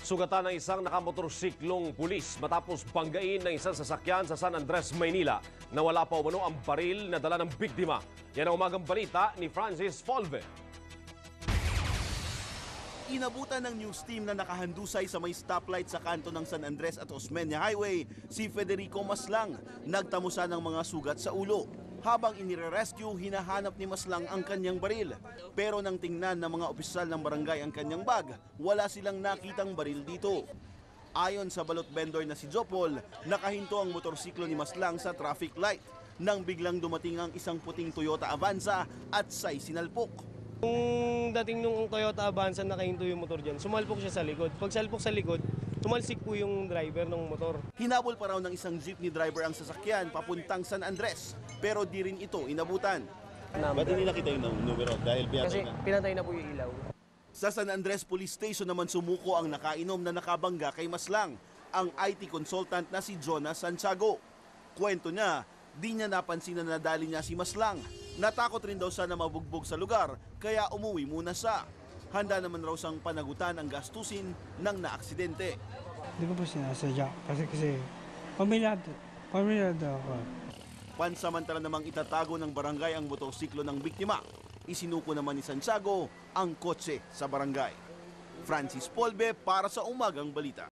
Sugatan ng isang nakamotorsiklong pulis matapos banggain ng isang sasakyan sa San Andres, Maynila. Nawala pa umano ang baril na dala ng biktima. Yan ang umagang balita ni Francis Folve. Inabutan ng news team na nakahandusay sa may stoplight sa kanto ng San Andres at Osmeña Highway si Federico Maslang. Nagtamusa ng mga sugat sa ulo. Habang inire-rescue, hinahanap ni Maslang ang kanyang baril. Pero nang tingnan ng mga opisyal ng barangay ang kanyang bag, wala silang nakitang baril dito. Ayon sa balot vendor na si Jopol, nakahinto ang motorsiklo ni Maslang sa traffic light nang biglang dumating ang isang puting Toyota Avanza at siya'y sinalpok. Kung dating nung Toyota Avanza nakahinto yung motor dyan, sumalpok siya sa likod. Pag salpok sa likod, tumalsik po yung driver ng motor. Hinabol pa raw ng isang jeepney driver ang sasakyan papuntang San Andres, pero di rin ito inabutan. Ba't hindi nakita yung numero? Dahil Kasi pinatay na po yung ilaw. Sa San Andres Police Station naman sumuko ang nakainom na nakabangga kay Maslang, ang IT consultant na si Jonas Santiago. Kwento niya, di niya napansin na nadali niya si Maslang. Natakot rin daw siya na mabugbog sa lugar, kaya umuwi muna siya. Handa naman raw siyang panagutan ang gastusin ng naaksidente. Hindi ko po sinasadya kasi pamilyado ako. Pansamantala namang itatago ng barangay ang motorsiklo ng biktima. Isinuko naman ni Santiago ang kotse sa barangay. Francis Polve para sa Umagang Balita.